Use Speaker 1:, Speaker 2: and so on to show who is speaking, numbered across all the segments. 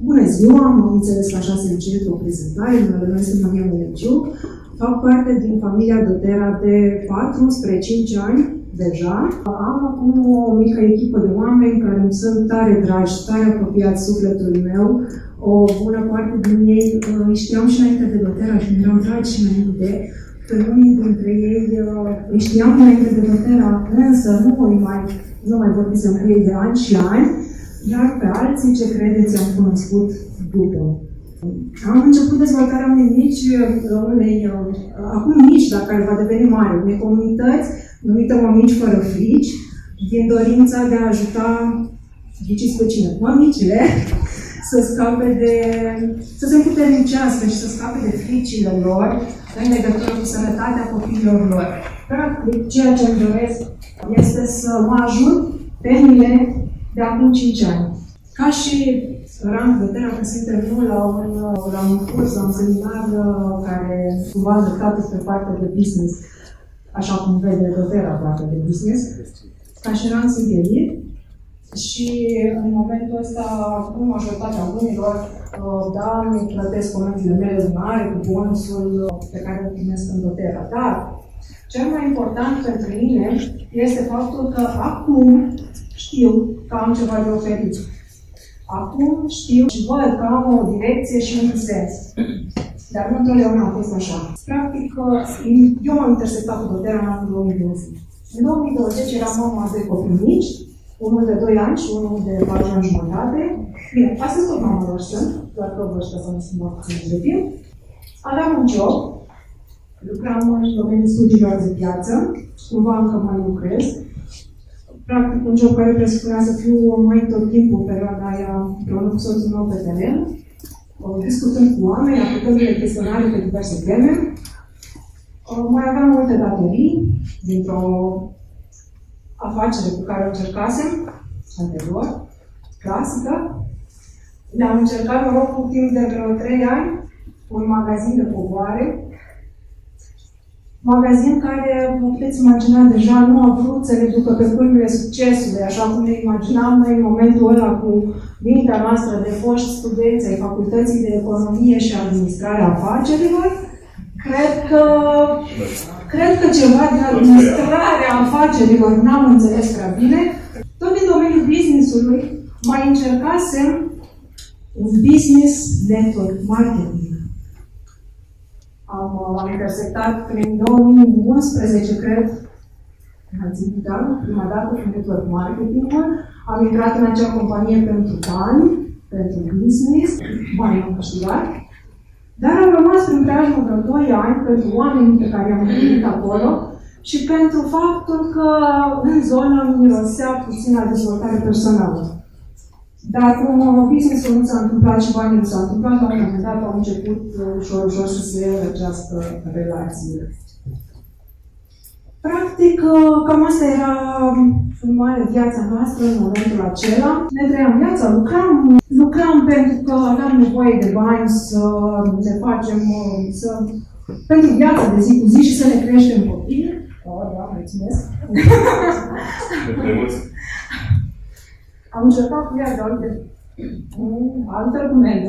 Speaker 1: Bună ziua, am înțeles că așa se începe o prezentare, numele meu este Maria Măneciu. Fac parte din familia Dotera de 4 spre 5 ani deja. Am acum o mică echipă de oameni care îmi sunt tare dragi, tare apropiați sufletului meu. O bună parte din ei îi știam și înainte de Dotera și mi erau dragi și înainte. Pe unii dintre ei îi știam înainte de Dotera, însă nu mai vorbisem cu ei de ani și ani. Iar pe alții, ce credeți, am cunoscut după. Am început dezvoltarea acum mici, dar care va deveni mare, unei comunități numită Mămici fără frici, din dorința de a ajuta, ghiciți pe cine, mămicile, să se împuternicească și să scape de fricile lor în legătură cu sănătatea copiilor lor. Practic, ceea ce îmi doresc este să mă ajut pe mine de acum 5 ani. Ca și Rand Dotera, că suntem nu la un curs, la un seminar care cumva îndreptat pe partea de business, așa cum vede Dotera partea de business, ca și Rand sunt elite și în momentul ăsta, cu majoritatea unilor, da, îmi plătesc comenzile mele lunare cu bonusul pe care îl primesc în Dotera. Dar cel mai important pentru mine este faptul că acum știu că am ceva de oferit. Acum știu și văd că am o direcție și un sens. Dar nu întotdeauna a fost așa. Practic, eu m-am intersectat cu Dotera în anul 2020. În 2020 eram mama de copii mici, unul de 2 ani și unul de 4 ani jumătate. Bine, astăzi tot mama lor sunt, doar că văd că să mă schimba puțin de timp. Aveam un job, lucram în domeniul studiilor de piață, cumva încă mai lucrez. Practic, un job care presupunea să fiu mai tot timpul în perioada aia împreună cu soțul meu pe teren, discutând cu oameni, aplicându-le chestionare pe diverse teme. Mai aveam multe datorii dintr-o afacere cu care o încercasem anterior, clasică. Le-am încercat, mă rog, cu timp de vreo 3 ani, un magazin de covoare. Magazin care, vă puteți imagina, deja nu a vrut să ne ducă pe culmile succesului, așa cum ne imaginam noi în momentul ăla cu mintea noastră de foști studenți ai Facultății de Economie și Administrare a Afacerilor. Cred că ceva din administrarea afacerilor n-am înțeles prea bine. Tot din domeniul business-ului mai încercasem un business network marketing. Am intersectat prin 2011, cred, prima dată cu network marketing-ul. Am intrat în acea companie pentru bani, pentru business, bani am câștigat. Dar am rămas prin preajmă vreo 2 ani pentru oamenii pe care i-am întâlnit acolo și pentru faptul că în zonă îmi mirosea puțin la dezvoltare personală. Dar cum business-ul nu s-a întâmplat și banii nu s-au întâmplat, la un moment dat au început ușor să se răcească relațiile. Practic, cam asta era în mare viața noastră în momentul acela. Ne trăiam viața, lucram pentru că aveam nevoie de bani să ne facem, pentru viața de zi cu zi și să ne creștem copiii. Da, mulțumesc. Am încercat cu ea de alte argumente.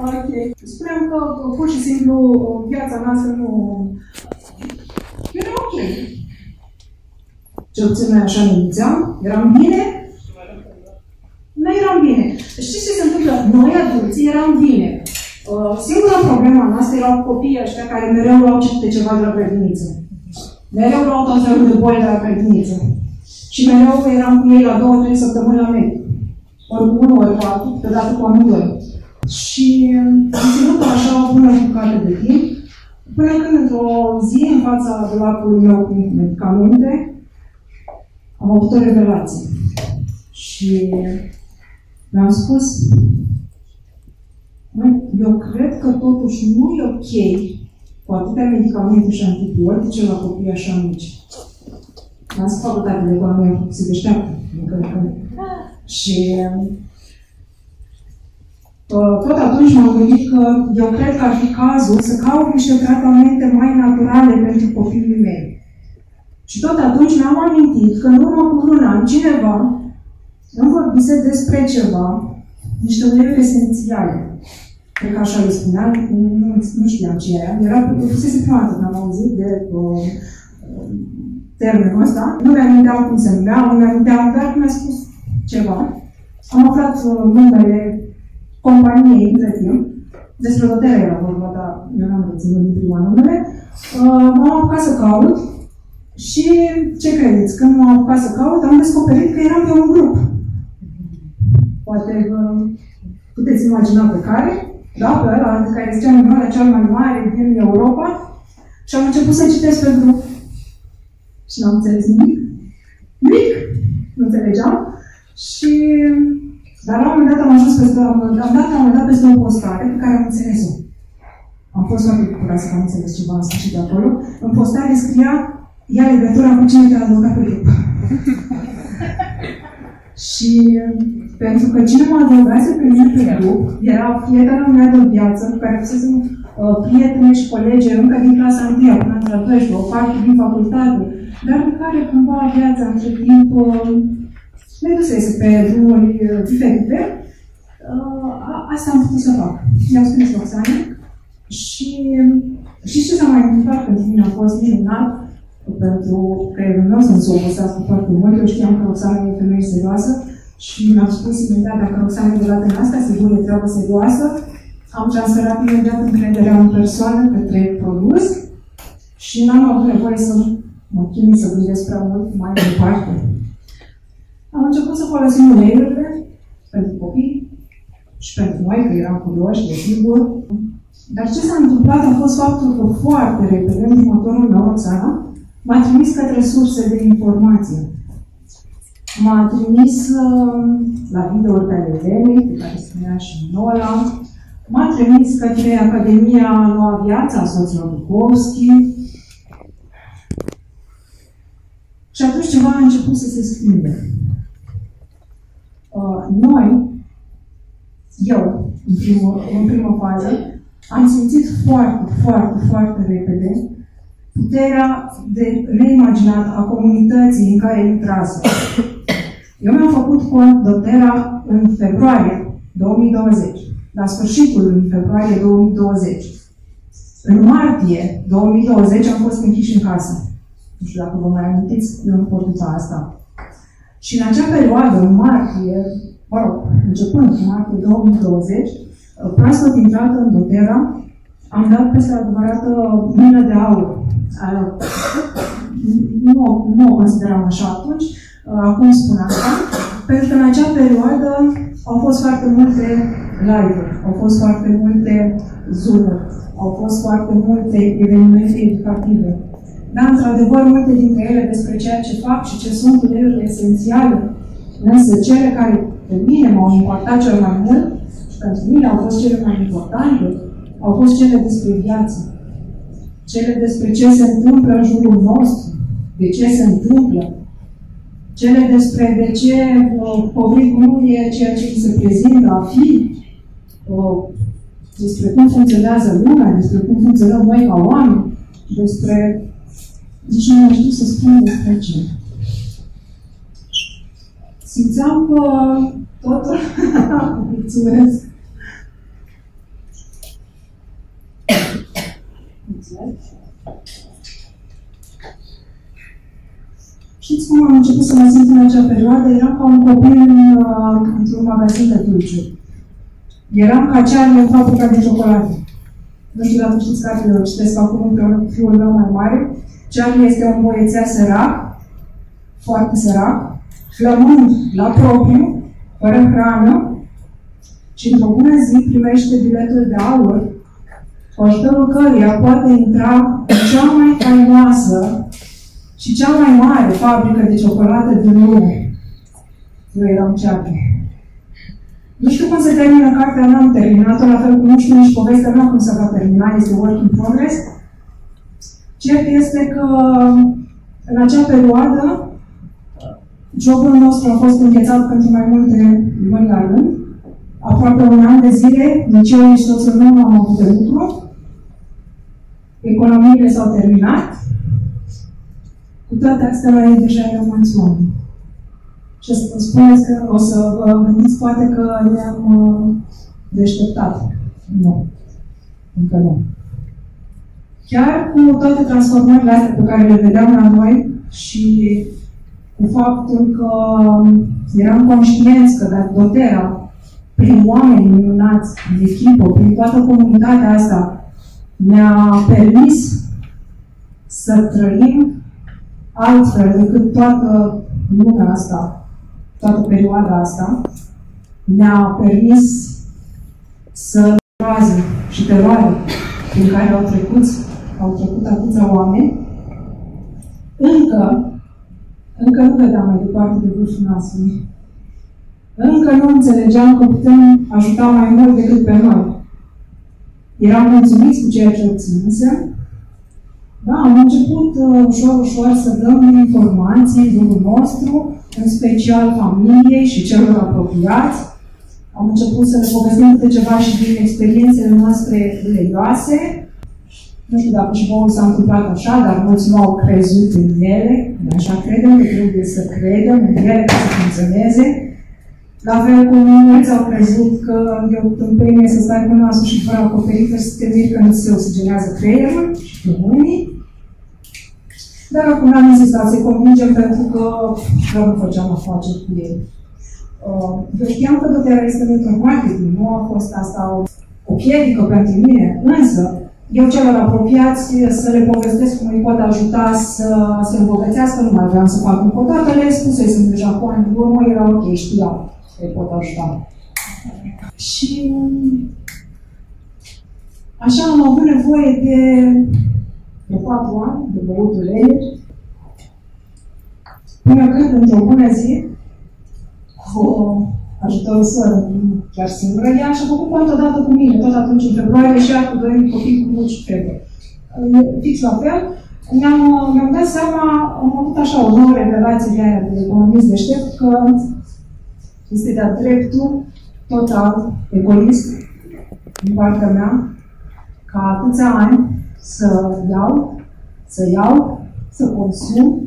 Speaker 1: Ok. Spuneam că pur și simplu viața noastră nu era ok. Ce puțin noi așa ne gândeam, eram bine? Noi eram bine. Știți ce se întâmplă? Noi, adulții, eram bine. Singura problema noastră erau copiii ăștia care mereu luau ceva de la grădiniță. Mereu luau tot felul de boli de la grădiniță. Și mereu eram cu ei la 2-3 săptămâni la medic. Ori cu unul, ori cu altul, pe dată cu amândoi. Și am ținut așa o bună bucată de timp, până când într-o zi, în fața dulapului meu cu medicamente, am avut o revelație. Și mi-am spus, eu cred că totuși nu e ok cu atâtea medicamente și antibiotice la copii așa mici. Am zis facultatea de economie, se deșteaptă. Și tot atunci m-am gândit că eu cred că ar fi cazul să caut niște tratamente mai naturale pentru copiii mei. Și tot atunci mi-am amintit că în urmă cu un an cineva îmi vorbise despre ceva, niște uleiuri esențiale. Cred că așa le spuneam, nu știam ce era. Fusese prima dată când am auzit de termenul ăsta. Nu mi-aminteam cum se numea, nu mi-aminteam, dar mi-a spus ceva. Am aflat numele companiei între timp. Despre doTERRA era vorba, dar eu n-am reținut din prima numele. M-am apucat să caut și ce credeți? Când m-am apucat să caut, am descoperit că eram pe un grup. Poate puteți imagina pe care, da, pe ăla care zicea numele cel mai mare din Europa, și am început să citesc pe grup. Și n-am înțeles nimic. Nimic! Nu înțelegeam. Și dar la un moment dat am dat peste o postare pe care am înțeles-o. Am fost foarte bucuroasă că am înțeles ceva în sfârșit de acolo. În postare scria, ia legătura cu cine te-a adăugat pe grup. Și pentru că cine mă adăugase pe mine pe grup era prietena mea de viață, cu care fusesem prietene și colege încă din clasa 1 până la 12, o parte din facultate, dar cu care cumva viața între timp ne dusese pe drumuri diferite. Asta am putut să fac. I-am scris Roxane și ce s-a mai întâmplat pentru mine a fost minunat, pentru că nu o să-mi se obosească foarte mult. Eu știam că Roxane e femeie serioasă și mi-am spus imediat dacă Roxane e de la din asta, sigur e treabă serioasă. Am transferat imediat încrederea în persoană către produs și n-am avut nevoie să mă chinui să gândesc prea mult mai departe. Am început să folosim uleiurile pentru copii și pentru noi, că eram curioși, desigur. Dar ce s-a întâmplat a fost faptul că foarte repede, în următorul meu, Roxana, m-a trimis către surse de informație. M-a trimis la videouri pe Elenei, pe care spunea și Nola. M-a trimis către Academia Noua Viață a soților Bukovski. Și atunci ceva a început să se schimbe. Eu, în primă fază, am simțit foarte repede puterea de reimaginat a comunității în care intrasem. Eu mi-am făcut cont doTERRA în februarie 2020, la sfârșitul lui februarie 2020. În martie 2020 am fost închiși în casă. Nu știu dacă vă mai amintiți, eu nu pot uita asta. Și în acea perioadă, în martie, începând în martie 2020, proaspăt intrată în doTERRA, am dat peste adevărată mină de aur. Nu o consideram așa atunci, acum spun asta, pentru că în acea perioadă au fost foarte multe live-uri, au fost foarte multe Zoom-uri, au fost foarte multe evenimente educative. Dar, într-adevăr, multe dintre ele despre ceea ce fac și ce sunt uleiurile esențiale, însă cele care pe mine m-au impactat cel mai mult și pentru mine au fost cele mai importante, au fost cele despre viață. Cele despre ce se întâmplă în jurul nostru, de ce se întâmplă, cele despre de ce COVID nu e ceea ce se prezintă a fi, despre cum funcționează lumea, despre cum funcționăm noi ca oameni, despre... Nici nu mai știu să spun despre ce. Simțeam că totul... Mulțumesc! Mulțumesc! Știți cum am început să mă simt în acea perioadă? Eram ca un copil într-un magazin de dulciuri. Eram ca Charlie în fabrica de ciocolate. Nu știu dacă știți că eu citesc acum împreună cu fiul meu mai mare. Charlie este un băiețel sărac, foarte sărac, flămând la propriu, fără hrană, și într-o bună zi primește biletul de aur, cu ajutorul căruia poate intra în cea mai faimoasă și cea mai mare fabrică de ciocolată din lume. Eu eram Charlie. Nu știu cum se termină cartea, n-am terminat-o, la fel cum nu știu nici povestea mea cum se va termina, este work in progress. Cert este că în acea perioadă jobul nostru a fost înghețat pentru mai multe luni la rând. Aproape un an de zile, nici eu, nici soțul meu nu am avut de lucru. Economiile s-au terminat. Cu toate astea, la ei deja erau mulți oameni. Și o să vă spuneți că o să vă gândiți poate că ne-am deșteptat. Nu. Încă nu. Chiar cu toate transformările astea pe care le vedeam la noi și cu faptul că eram conștienți că dacă Dotera, prin oameni minunați, în echipă, prin toată comunitatea asta, ne-a permis să trăim altfel decât toată lumea asta, toată perioada asta, ne-a permis să roază și teroare prin care au trecut atâția oameni, încă nu vedeam mai departe de vârful nasului. Încă nu înțelegeam că putem ajuta mai mult decât pe noi. Eram mulțumiți cu ceea ce obținusem. Da, am început ușor să dăm informații jurul nostru, în special familiei și celor apropiați. Am început să le povestim câte ceva și din experiențele noastre dureroase. Nu știu dacă și vouă s-a întâmplat așa, dar mulți nu au crezut în ele. Așa credem că trebuie să credem în ele ca să funcționeze. La fel cum mulți au crezut că e o tâmpenie să stai cu nasul și fără acoperită și să te miri că nu se oxigenează creierul și pulmonii. Dar acum n-am insistat să-i convingem pentru că eu nu făceam afaceri cu ei. Eu știam că Dotera este pentru marketing, nu a fost asta o piedică pentru mine, însă eu celor apropiați să le povestesc cum îi pot ajuta să se îmbogățească, nu mai vreau să fac încă o dată, le spus să-i sunt deja cu ani în urmă, era ok, știam că îi pot ajuta. Și așa am avut nevoie de 4 ani, de băut uleiuri, până când, într-o bună zi, cu ajutorul sorei, chiar singură, ea și-a făcut cont odată cu mine, tot atunci în februarie, și ea cu 2 copii cu mulți febre. Fix la fel, mi-am dat seama, am avut așa o nouă revelație de aia de economist deștept, că este de-a dreptul total egoist din partea mea, ca atâția ani să iau, să consum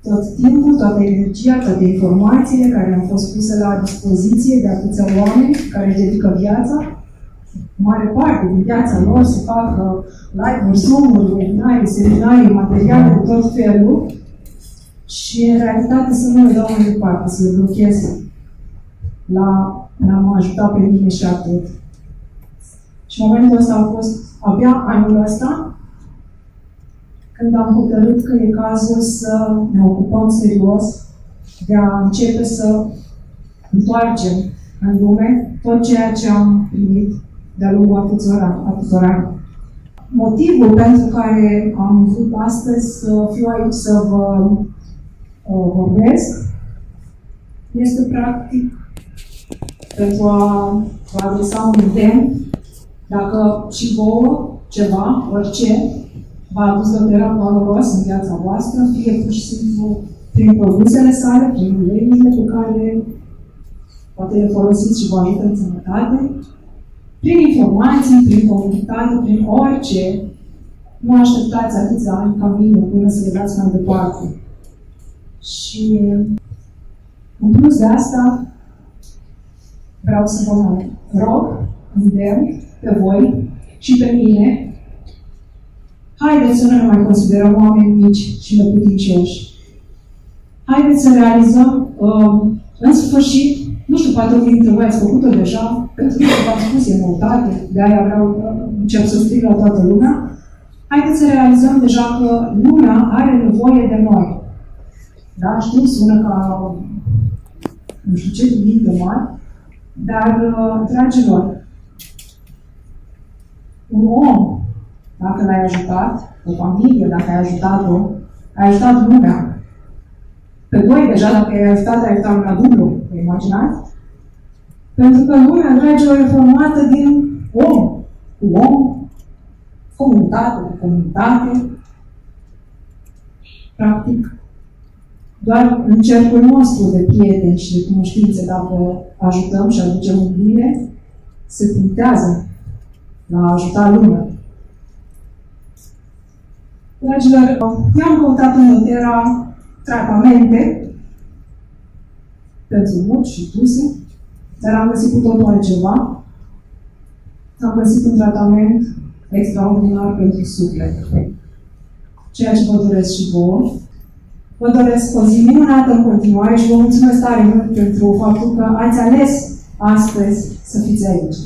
Speaker 1: tot timpul, toată energia, toate informațiile care mi-au fost puse la dispoziție de atâția oameni care își dedică viața, mare parte din viața lor să facă live-uri, Zoom-uri, webinarii, seminarii, materiale de tot felul și în realitate să nu le dau mai departe, să le blochez la a mă ajuta pe mine și atât. Și momentul ăsta a fost abia anul ăsta, când am hotărât că e cazul să ne ocupăm serios de a începe să întoarcem în lume tot ceea ce am primit de-a lungul atâțor ani. Motivul pentru care am vrut astăzi să fiu aici să vă vorbesc este practic pentru a vă adresa un îndemn, dacă și vouă ceva, orice, v-a adus Dotera valoros în viața voastră, fie pur și simplu prin produsele sale, prin uleiurile pe care poate le folosiți și vă ajută în sănătate, prin informații, prin comunitate, prin orice, nu așteptați atâția ani ca mine până să le dați mai departe. Și în plus de asta, vreau să vă rog, îndemn pe voi și pe mine, haideți să nu ne mai considerăm oameni mici și neputincioși. Haideți să realizăm, în sfârșit, nu știu, poate unii dintre voi ați făcut-o deja, pentru că v-am spus, e noutate, de-aia vreau, încep să strig la toată lumea. Haideți să realizăm deja că lumea are nevoie de noi. Da? Știu, sună ca, nu știu ce cuvinte mari, dar, dragilor, un om, dacă l-ai ajutat, o familie, dacă ai ajutat-o, ai ajutat lumea. Pe doi, deja, dacă ai ajutat lumea dublu, vă imaginați? Pentru că lumea, dragilor, e formată din om cu om, comunitate cu comunitate. Practic, doar în cercul nostru de prieteni și de cunoștințe, dacă ajutăm și aducem un bine, se punctează la a ajuta lumea. Dragilor, eu am căutat în Dotera tratamente pentru muci și duse, dar am găsit cu totul altceva. Am găsit un tratament extraordinar pentru suflet. Ceea ce vă doresc și vouă. Vă doresc o zi minunată în continuare și vă mulțumesc tare mult pentru faptul că ați ales astăzi să fiți aici.